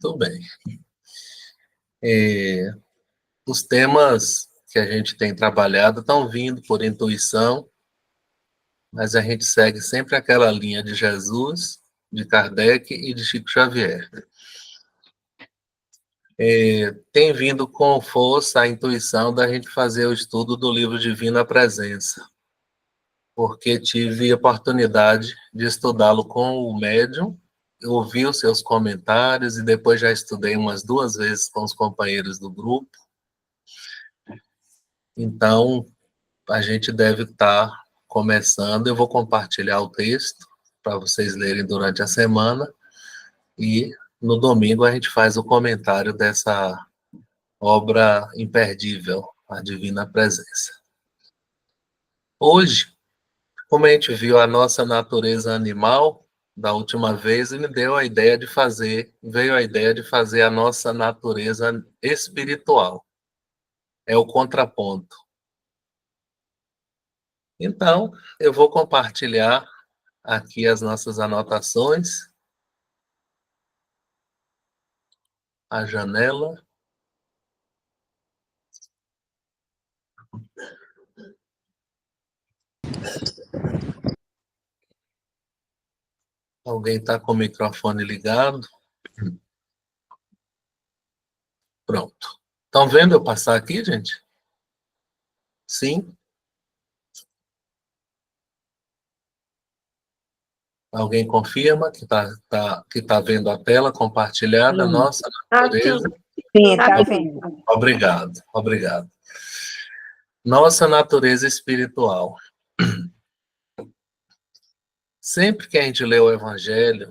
Tudo bem. Os temas que a gente tem trabalhado estão vindo por intuição, mas a gente segue sempre aquela linha de Jesus, de Kardec e de Chico Xavier. Tem vindo com força a intuição da gente fazer o estudo do livro Divina Presença, porque tive a oportunidade de estudá-lo com o médium, ouvi os seus comentários e depois já estudei umas 2 vezes com os companheiros do grupo. Então, a gente deve estar começando. Eu vou compartilhar o texto para vocês lerem durante a semana e no domingo a gente faz o comentário dessa obra imperdível, a Divina Presença. Hoje, como a gente viu a nossa natureza animal da última vez, me deu a ideia de fazer, veio a ideia de fazer a nossa natureza espiritual. É o contraponto. Então, eu vou compartilhar aqui as nossas anotações, a janela. Alguém está com o microfone ligado? Pronto. Estão vendo eu passar aqui, gente? Sim? Alguém confirma que tá vendo a tela compartilhada? Nossa natureza. Sim, está vendo. Obrigado, obrigado. Nossa natureza espiritual. Sempre que a gente lê o Evangelho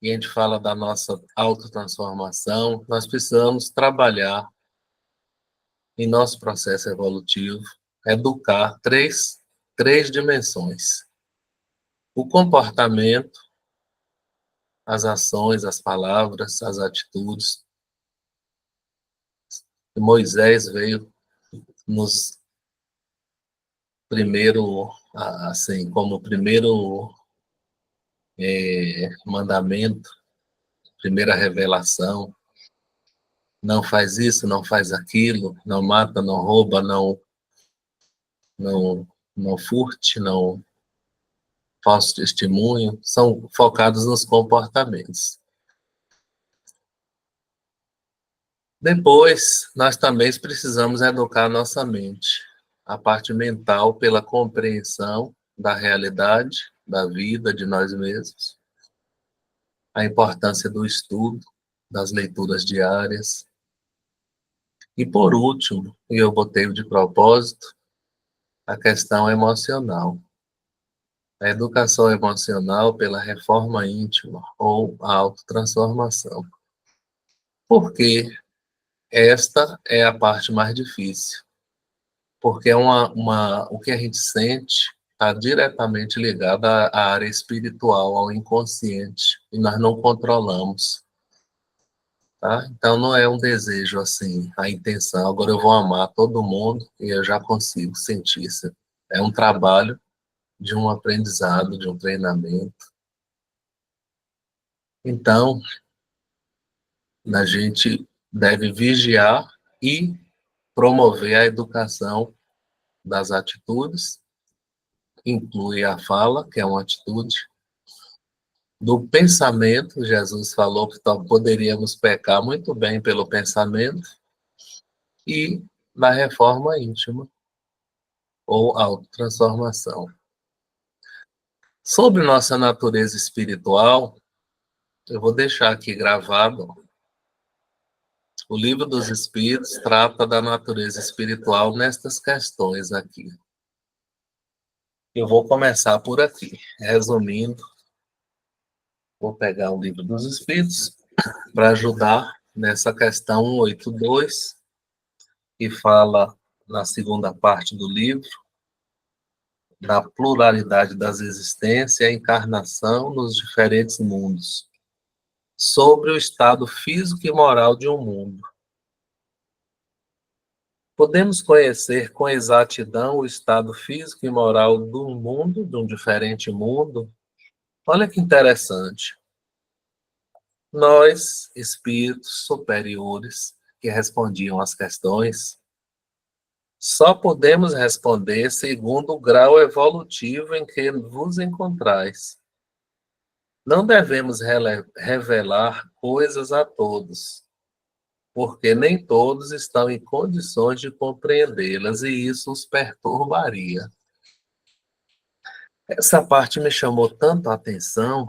e a gente fala da nossa autotransformação, nós precisamos trabalhar em nosso processo evolutivo, educar três dimensões: o comportamento, as ações, as palavras, as atitudes. E Moisés veio nos primeiro, assim, como primeiro mandamento, primeira revelação: não faz isso, não faz aquilo, não mata, não rouba, não furte, não falso testemunho. São focados nos comportamentos. Depois, nós também precisamos educar nossa mente, a parte mental, pela compreensão da realidade, da vida, de nós mesmos, a importância do estudo, das leituras diárias. E, por último, e eu botei de propósito, a questão emocional. A educação emocional pela reforma íntima ou a autotransformação. Por quê? Esta é a parte mais difícil, porque o que a gente sente está diretamente ligado à área espiritual, ao inconsciente, e nós não controlamos. Tá? Então, não é um desejo assim, a intenção, agora eu vou amar todo mundo e eu já consigo sentir isso. É um trabalho de um aprendizado, de um treinamento. Então, a gente deve vigiar e promover a educação das atitudes, inclui a fala, que é uma atitude, do pensamento. Jesus falou que poderíamos pecar muito bem pelo pensamento, e da reforma íntima, ou autotransformação. Sobre nossa natureza espiritual, eu vou deixar aqui gravado. O Livro dos Espíritos trata da natureza espiritual nestas questões aqui. Eu vou começar por aqui, resumindo. Vou pegar o Livro dos Espíritos para ajudar nessa questão 182, que fala, na segunda parte do livro, da pluralidade das existências e a encarnação nos diferentes mundos, sobre o estado físico e moral de um mundo. Podemos conhecer com exatidão o estado físico e moral do mundo, de um diferente mundo? Olha que interessante. nós, espíritos superiores que respondiam às questões, só podemos responder segundo o grau evolutivo em que vos encontrais. Não devemos revelar coisas a todos, porque nem todos estão em condições de compreendê-las e isso os perturbaria. Essa parte me chamou tanto a atenção,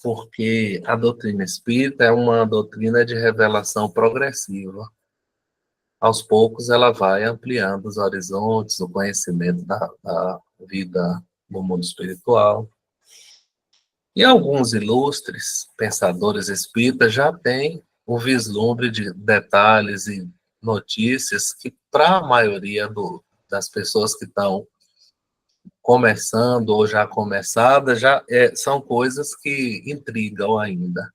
porque a doutrina espírita é uma doutrina de revelação progressiva. Aos poucos, ela vai ampliando os horizontes, o conhecimento da vida no mundo espiritual. E alguns ilustres pensadores espíritas já têm um vislumbre de detalhes e notícias que, para a maioria das pessoas que estão começando ou já começadas, são coisas que intrigam ainda.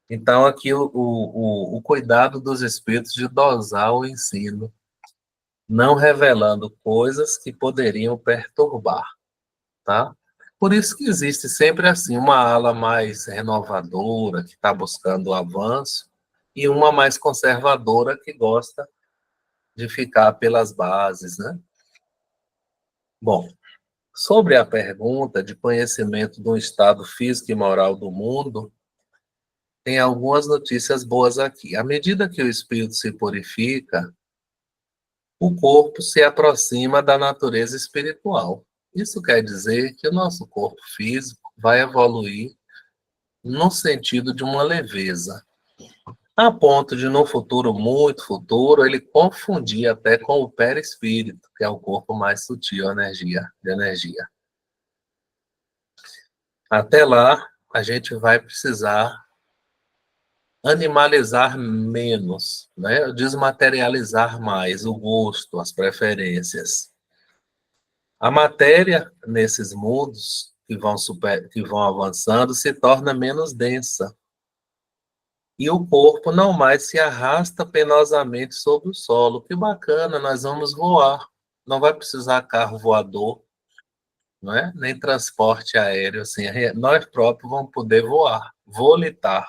Então, aqui o cuidado dos espíritos de dosar o ensino, não revelando coisas que poderiam perturbar, tá? Por isso que existe sempre assim uma ala mais renovadora, que está buscando o avanço, e uma mais conservadora, que gosta de ficar pelas bases, né? Bom, sobre a pergunta de conhecimento do estado físico e moral do mundo, tem algumas notícias boas aqui. À medida que o espírito se purifica, o corpo se aproxima da natureza espiritual. Isso quer dizer que o nosso corpo físico vai evoluir no sentido de uma leveza, a ponto de, no futuro muito futuro, ele confundir até com o perispírito, que é o corpo mais sutil de energia. Até lá, a gente vai precisar animalizar menos, né? Desmaterializar mais o gosto, as preferências. A matéria, nesses mundos que vão avançando, se torna menos densa. E o corpo não mais se arrasta penosamente sobre o solo. Que bacana, nós vamos voar. Não vai precisar carro voador, não é? Nem transporte aéreo. Assim, nós próprios vamos poder voar, volitar.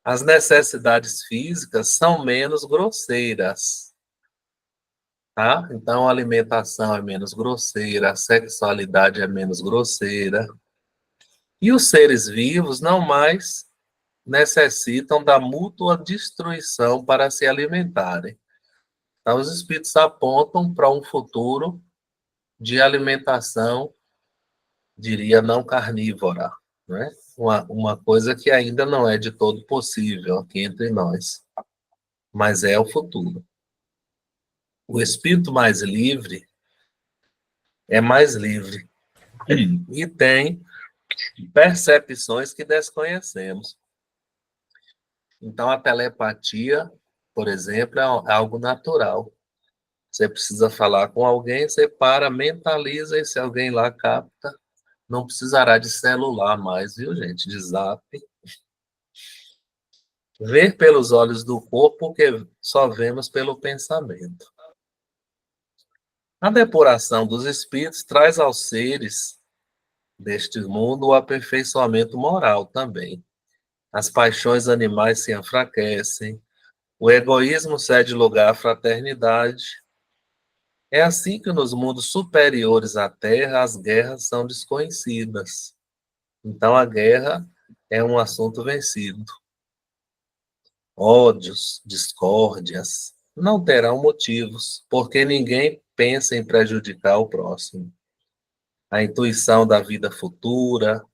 As necessidades físicas são menos grosseiras, tá? Então, a alimentação é menos grosseira, a sexualidade é menos grosseira. E os seres vivos não mais necessitam da mútua destruição para se alimentarem. Então, os espíritos apontam para um futuro de alimentação, diria, não carnívora, né? Uma coisa que ainda não é de todo possível aqui entre nós, mas é o futuro. O espírito mais livre é mais livre e tem percepções que desconhecemos. Então, a telepatia, por exemplo, é algo natural. Você precisa falar com alguém, você para, mentaliza, e se alguém lá capta, não precisará de celular mais, viu, gente? De zap. Ver pelos olhos do corpo, porque só vemos pelo pensamento. A depuração dos espíritos traz aos seres deste mundo o aperfeiçoamento moral também. As paixões animais se enfraquecem, o egoísmo cede lugar à fraternidade. É assim que nos mundos superiores à Terra as guerras são desconhecidas. Então a guerra é um assunto vencido. Ódios, discórdias não terão motivos, porque ninguém pensa em prejudicar o próximo. A intuição da vida futura,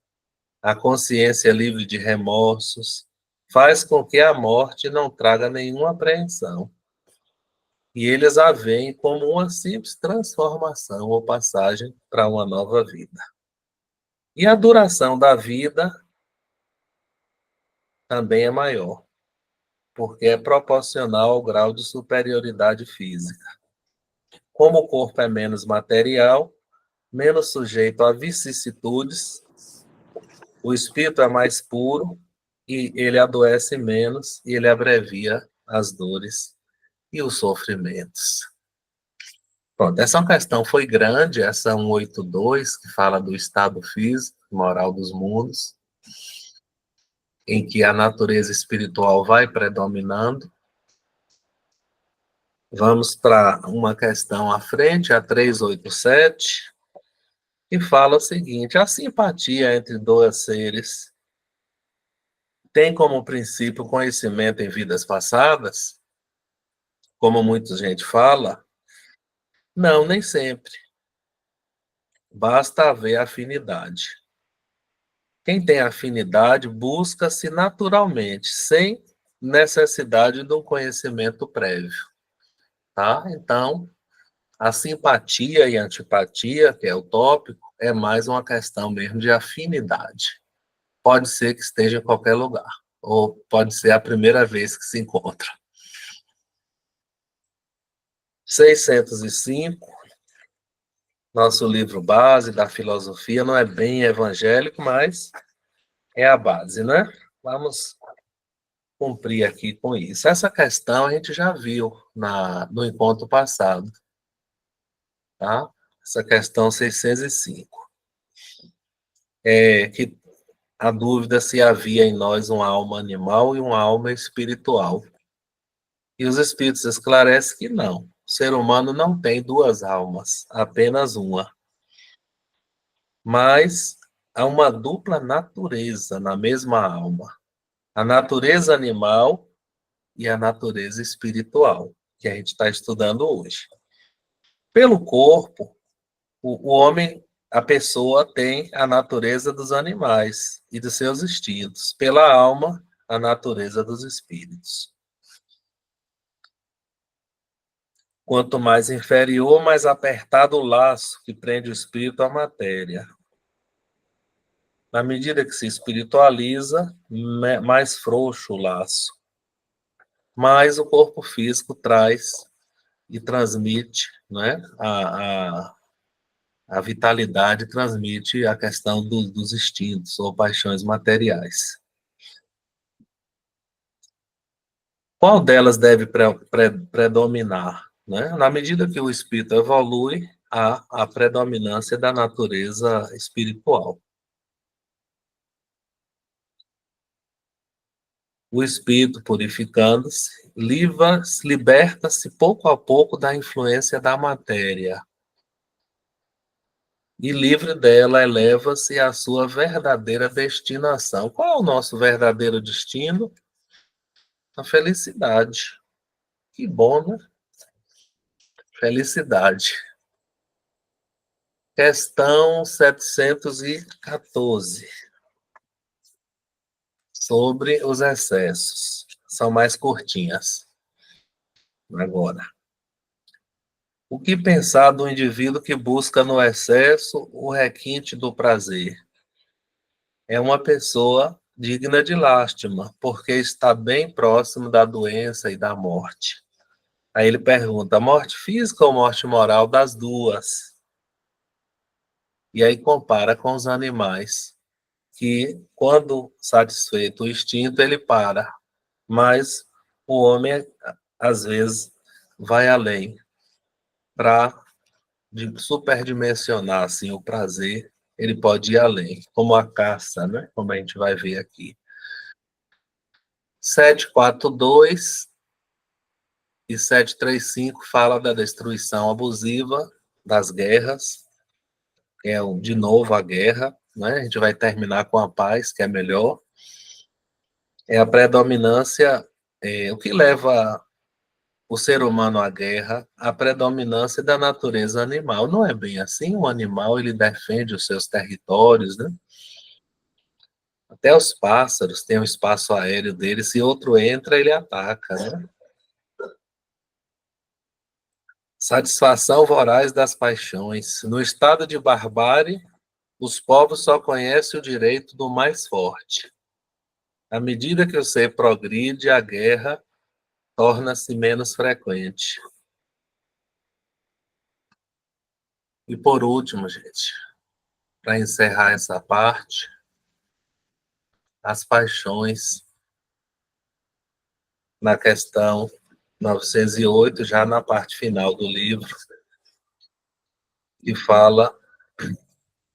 a consciência livre de remorsos, faz com que a morte não traga nenhuma apreensão. E eles a veem como uma simples transformação ou passagem para uma nova vida. E a duração da vida também é maior, porque é proporcional ao grau de superioridade física. Como o corpo é menos material, menos sujeito a vicissitudes, o espírito é mais puro e ele adoece menos e ele abrevia as dores e os sofrimentos. Pronto, essa questão foi grande, essa 182, que fala do estado físico e moral dos mundos. em que a natureza espiritual vai predominando. Vamos para uma questão à frente, a 387, que fala o seguinte: a simpatia entre dois seres tem como princípio o conhecimento em vidas passadas, como muita gente fala? Não, nem sempre. Basta haver afinidade. Quem tem afinidade busca-se naturalmente, sem necessidade de um conhecimento prévio, tá? Então, a simpatia e a antipatia, que é o tópico, é mais uma questão mesmo de afinidade. Pode ser que esteja em qualquer lugar, ou pode ser a primeira vez que se encontra. 605, nosso livro base da filosofia, não é bem evangélico, mas é a base, né? Vamos cumprir aqui com isso. Essa questão a gente já viu no encontro passado, tá? Essa questão 605. Que a dúvida se havia em nós uma alma animal e uma alma espiritual. E os espíritos esclarecem que não. O ser humano não tem duas almas, apenas uma. Mas há uma dupla natureza na mesma alma. A natureza animal e a natureza espiritual, que a gente está estudando hoje. Pelo corpo, o homem, a pessoa tem a natureza dos animais e dos seus instintos. Pela alma, a natureza dos espíritos. Quanto mais inferior, mais apertado o laço que prende o espírito à matéria. Na medida que se espiritualiza, mais frouxo o laço. Mas o corpo físico traz e transmite, né, a vitalidade, transmite a questão dos instintos ou paixões materiais. Qual delas deve predominar? Né? Na medida que o espírito evolui, há a predominância da natureza espiritual. O espírito, purificando-se, liberta-se pouco a pouco da influência da matéria. E livre dela, eleva-se à sua verdadeira destinação. Qual é o nosso verdadeiro destino? A felicidade. Que bom, né? Felicidade. Questão 714. Sobre os excessos. São mais curtinhas. Agora. O que pensar do indivíduo que busca no excesso o requinte do prazer? É uma pessoa digna de lástima, porque está bem próximo da doença e da morte. Aí ele pergunta, morte física ou morte moral? Das duas. E aí compara com os animais, que quando satisfeito o instinto, ele para. Mas o homem, às vezes, vai além para superdimensionar assim, o prazer, ele pode ir além, como a caça, né? Como a gente vai ver aqui. 742 e 735 fala da destruição abusiva, das guerras, de novo a guerra, né? A gente vai terminar com a paz, que é melhor. É a predominância, o que leva o ser humano à guerra, a predominância da natureza animal. Não é bem assim, o animal ele defende os seus territórios, né? Até os pássaros têm o espaço aéreo deles, se outro entra, ele ataca, né? Satisfação voraz das paixões. No estado de barbárie, os povos só conhecem o direito do mais forte. À medida que o ser progride, a guerra torna-se menos frequente. E por último, gente, para encerrar essa parte, as paixões na questão 908, já na parte final do livro, que fala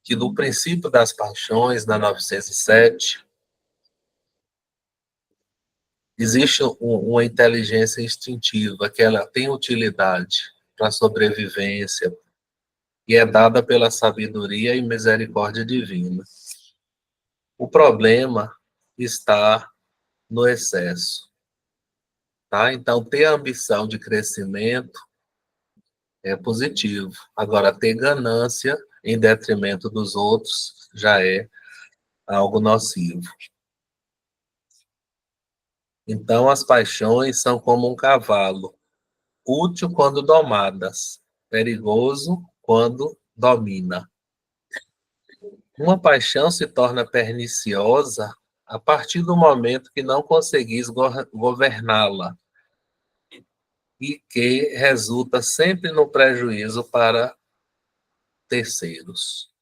que do princípio das paixões, na 907, Existe uma inteligência instintiva que ela tem utilidade para a sobrevivência e é dada pela sabedoria e misericórdia divina. O problema está no excesso, tá? Então, ter ambição de crescimento é positivo. Agora, ter ganância em detrimento dos outros já é algo nocivo. Então, as paixões são como um cavalo, útil quando domadas, perigoso quando domina. Uma paixão se torna perniciosa a partir do momento que não conseguis governá-la e que resulta sempre no prejuízo para terceiros.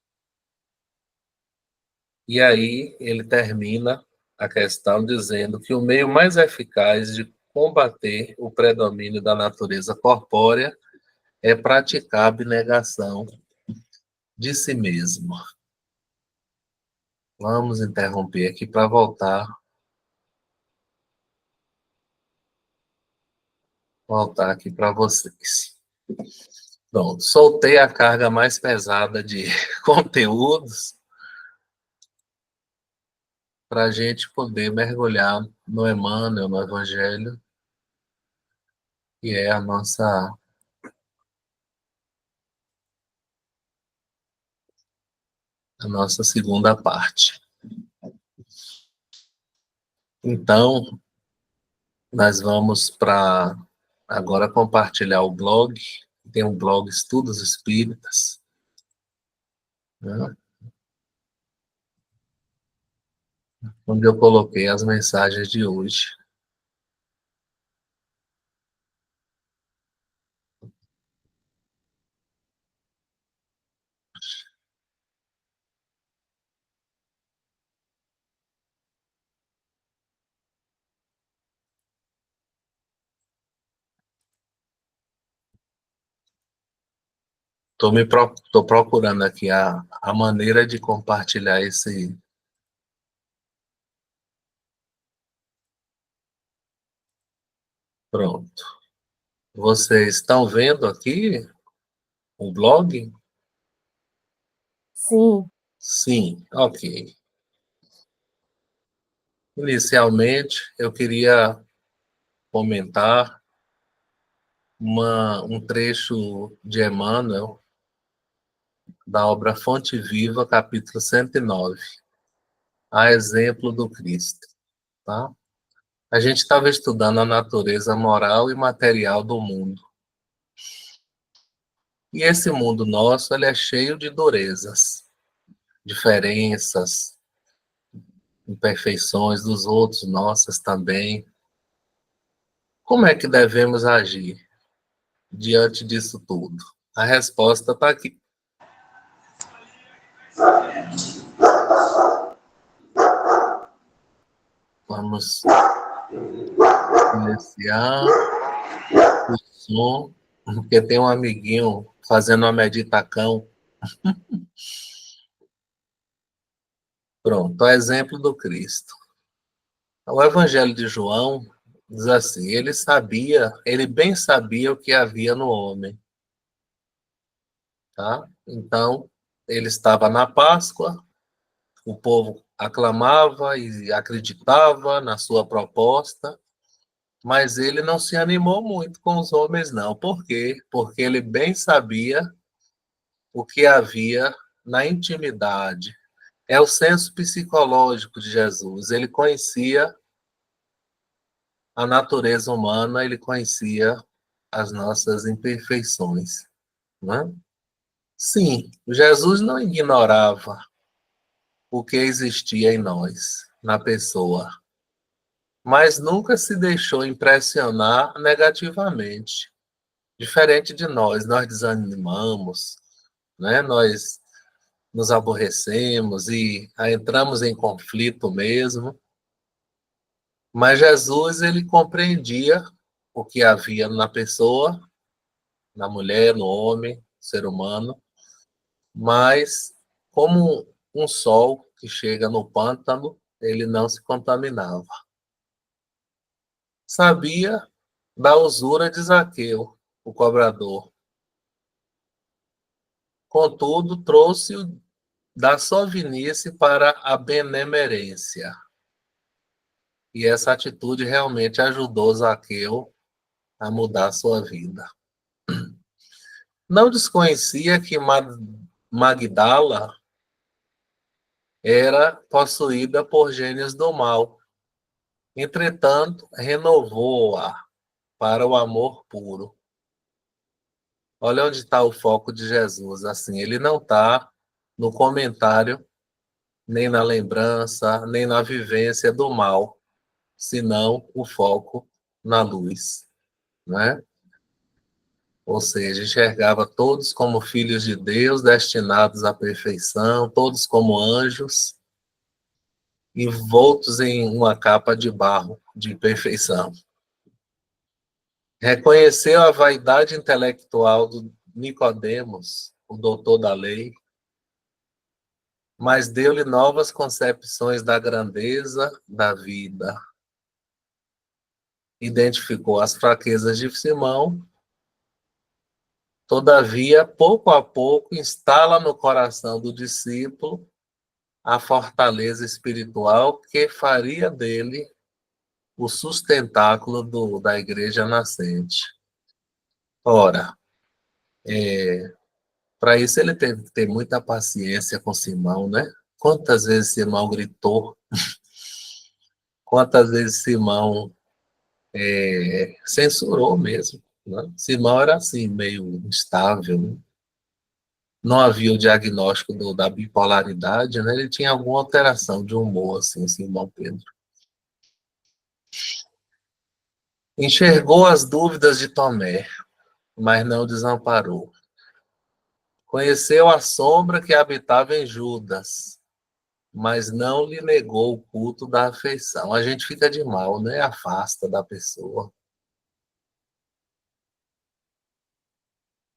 E aí ele termina a questão dizendo que o meio mais eficaz de combater o predomínio da natureza corpórea é praticar a abnegação de si mesmo. Vamos interromper aqui para voltar aqui para vocês. Pronto, soltei a carga mais pesada de conteúdos para a gente poder mergulhar no Emmanuel, no Evangelho, que é a nossa segunda parte. Então, nós vamos para agora compartilhar o blog. Tem um blog Estudos Espíritas, né, onde eu coloquei as mensagens de hoje. Estou procurando aqui a maneira de compartilhar esse. Pronto. Vocês estão vendo aqui o blog? Sim. Sim, ok. Inicialmente, eu queria comentar um trecho de Emmanuel, da obra Fonte Viva, capítulo 109, a exemplo do Cristo. Tá? A gente estava estudando a natureza moral e material do mundo. E esse mundo nosso ele é cheio de durezas, diferenças, imperfeições dos outros, nossas também. Como é que devemos agir diante disso tudo? A resposta está aqui. Vamos silenciar o som, porque tem um amiguinho fazendo uma meditação. Pronto, o exemplo do Cristo. O Evangelho de João diz assim: ele bem sabia o que havia no homem, tá? Então, ele estava na Páscoa, o povo aclamava e acreditava na sua proposta, mas ele não se animou muito com os homens, não. Por quê? Porque ele bem sabia o que havia na intimidade. É o senso psicológico de Jesus. Ele conhecia a natureza humana, ele conhecia as nossas imperfeições, né? Sim, Jesus não ignorava o que existia em nós, na pessoa, mas nunca se deixou impressionar negativamente. Diferente de nós desanimamos, né? Nós nos aborrecemos e entramos em conflito mesmo. Mas Jesus, ele compreendia o que havia na pessoa, na mulher, no homem, no ser humano, mas como um sol que chega no pântano, ele não se contaminava. sabia da usura de Zaqueu, o cobrador. Contudo, trouxe-o da sovinice para a benemerência. E essa atitude realmente ajudou Zaqueu a mudar sua vida. Não desconhecia que Magdala era possuída por gênios do mal. Entretanto, renovou-a para o amor puro. Olha onde está o foco de Jesus. Assim, ele não está no comentário, nem na lembrança, nem na vivência do mal, senão o foco na luz, né? Ou seja, enxergava todos como filhos de Deus, destinados à perfeição, todos como anjos, envoltos em uma capa de barro de perfeição. Reconheceu a vaidade intelectual do Nicodemos, o doutor da lei, mas deu-lhe novas concepções da grandeza da vida. Identificou as fraquezas de Simão, todavia, pouco a pouco, instala no coração do discípulo a fortaleza espiritual que faria dele o sustentáculo da igreja nascente. Ora, para isso ele teve que ter muita paciência com Simão, né? Quantas vezes Simão gritou, quantas vezes Simão censurou mesmo, né? Simão era assim, meio instável, né? Não havia o diagnóstico da bipolaridade, né? Ele tinha alguma alteração de humor, assim, Simão Pedro. Enxergou as dúvidas de Tomé, mas não desamparou. Conheceu a sombra que habitava em Judas, mas não lhe negou o culto da afeição. A gente fica de mal, né? Afasta da pessoa.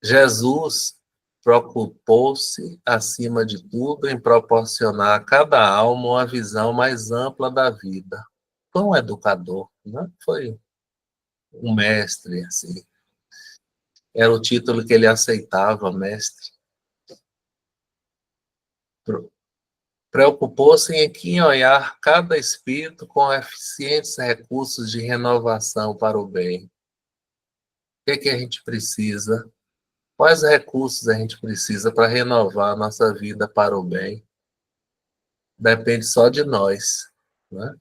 Jesus preocupou-se, acima de tudo, em proporcionar a cada alma uma visão mais ampla da vida. Foi um educador, né? Foi um mestre, assim. Era o título que ele aceitava, mestre. Preocupou-se em aquinhoar cada espírito com eficientes recursos de renovação para o bem. O que a gente precisa? Quais recursos a gente precisa para renovar a nossa vida para o bem? Depende só de nós, né?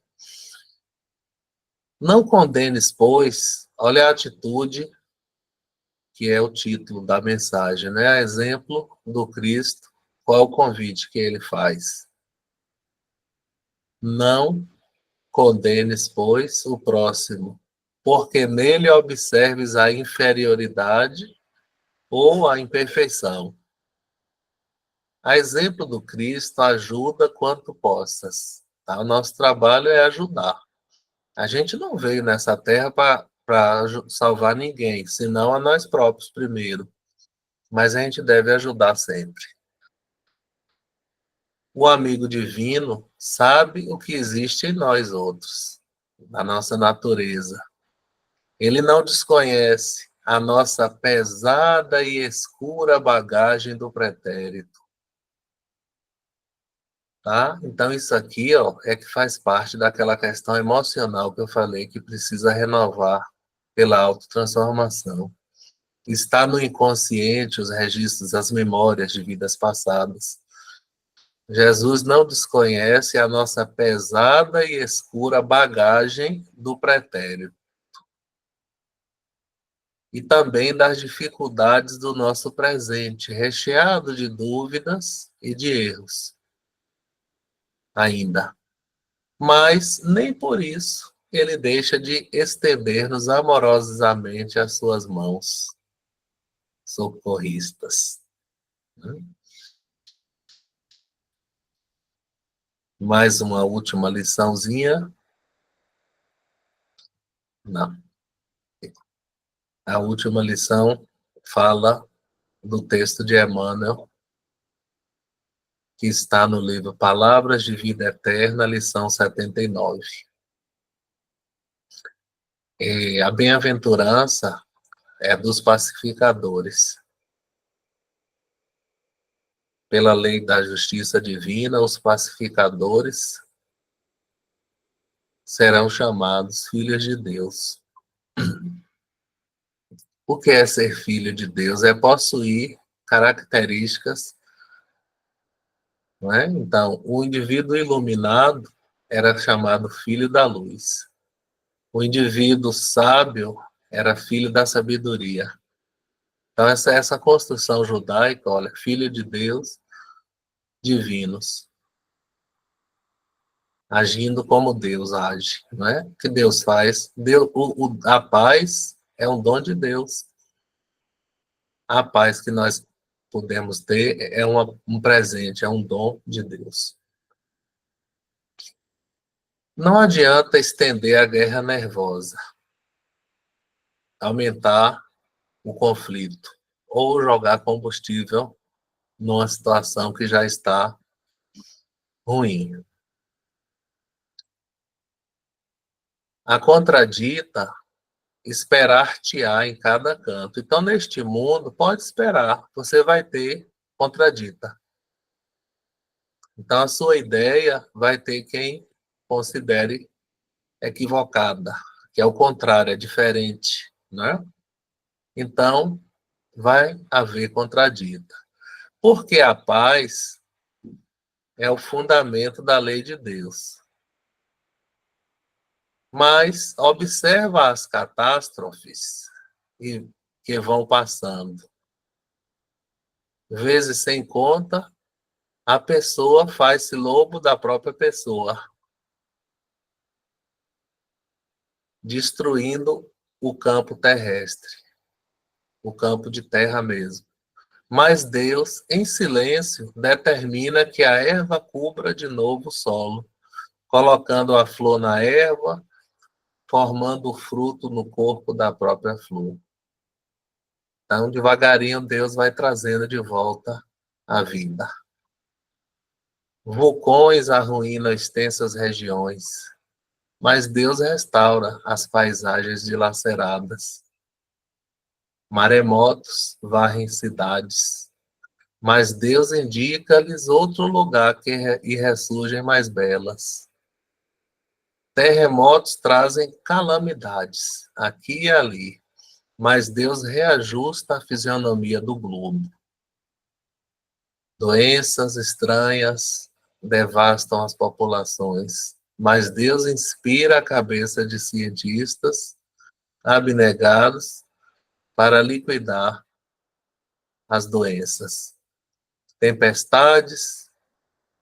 Não condenes, pois, olha a atitude que é o título da mensagem, né? A exemplo do Cristo, qual é o convite que ele faz? Não condenes, pois, o próximo, porque nele observes a inferioridade ou a imperfeição. A exemplo do Cristo, ajuda quanto possas. Tá? O nosso trabalho é ajudar. A gente não veio nessa terra para salvar ninguém, senão a nós próprios primeiro. Mas a gente deve ajudar sempre. O amigo divino sabe o que existe em nós outros, na nossa natureza. Ele não desconhece a nossa pesada e escura bagagem do pretérito. Tá? Então, isso aqui, ó, é que faz parte daquela questão emocional que eu falei que precisa renovar pela autotransformação. Está no inconsciente os registros, as memórias de vidas passadas. Jesus não desconhece a nossa pesada e escura bagagem do pretérito. E também das dificuldades do nosso presente, recheado de dúvidas e de erros ainda. Mas nem por isso ele deixa de estender-nos amorosamente as suas mãos socorristas. Mais uma última liçãozinha. Não. A última lição fala do texto de Emmanuel, que está no livro Palavras de Vida Eterna, lição 79. E a bem-aventurança é dos pacificadores. Pela lei da justiça divina, os pacificadores serão chamados filhos de Deus. O que é ser filho de Deus? É possuir características, não é? Então, o indivíduo iluminado era chamado filho da luz. O indivíduo sábio era filho da sabedoria. Então, essa construção judaica, olha, filho de Deus, divinos, agindo como Deus age, não é? O que Deus faz? A paz é um dom de Deus. A paz que nós podemos ter é um presente, é um dom de Deus. Não adianta estender a guerra nervosa, aumentar o conflito ou jogar combustível numa situação que já está ruim. A contradita esperar-te-á em cada canto. Então, neste mundo, pode esperar, você vai ter contradita. Então, a sua ideia vai ter quem considere equivocada, que é o contrário, é diferente, né? Então, vai haver contradita. Porque a paz é o fundamento da lei de Deus. Mas observa as catástrofes que vão passando. Vezes sem conta, a pessoa faz-se lobo da própria pessoa, destruindo o campo terrestre, o campo de terra mesmo. Mas Deus, em silêncio, determina que a erva cubra de novo o solo, colocando a flor na erva, formando o fruto no corpo da própria flor. Então, devagarinho, Deus vai trazendo de volta a vida. Vulcões arruinam extensas regiões, mas Deus restaura as paisagens dilaceradas. Maremotos varrem cidades, mas Deus indica-lhes outro lugar e ressurgem mais belas. Terremotos trazem calamidades, aqui e ali, mas Deus reajusta a fisionomia do globo. Doenças estranhas devastam as populações, mas Deus inspira a cabeça de cientistas abnegados para liquidar as doenças. Tempestades,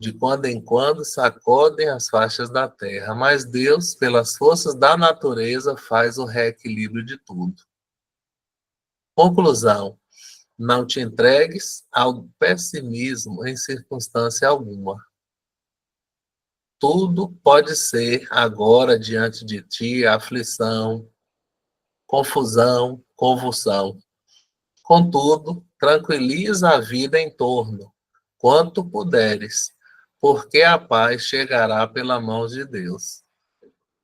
de quando em quando, sacodem as faixas da terra, mas Deus, pelas forças da natureza, faz o reequilíbrio de tudo. Conclusão: não te entregues ao pessimismo em circunstância alguma. Tudo pode ser agora diante de ti aflição, confusão, convulsão. Contudo, tranquiliza a vida em torno, quanto puderes, porque a paz chegará pela mão de Deus,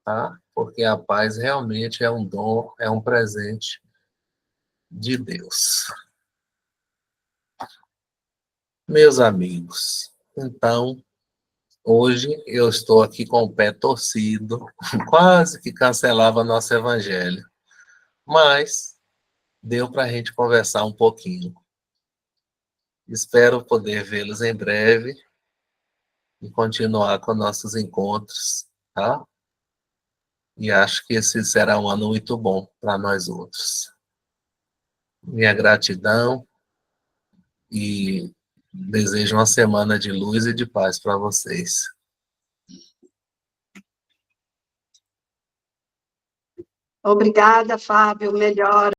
tá? Porque a paz realmente é um dom, é um presente de Deus. Meus amigos, então, hoje eu estou aqui com o pé torcido, quase que cancelava nosso evangelho, mas deu para a gente conversar um pouquinho. Espero poder vê-los em breve e continuar com nossos encontros, tá? E acho que esse será um ano muito bom para nós outros. Minha gratidão e desejo uma semana de luz e de paz para vocês. Obrigada, Fábio. Melhor.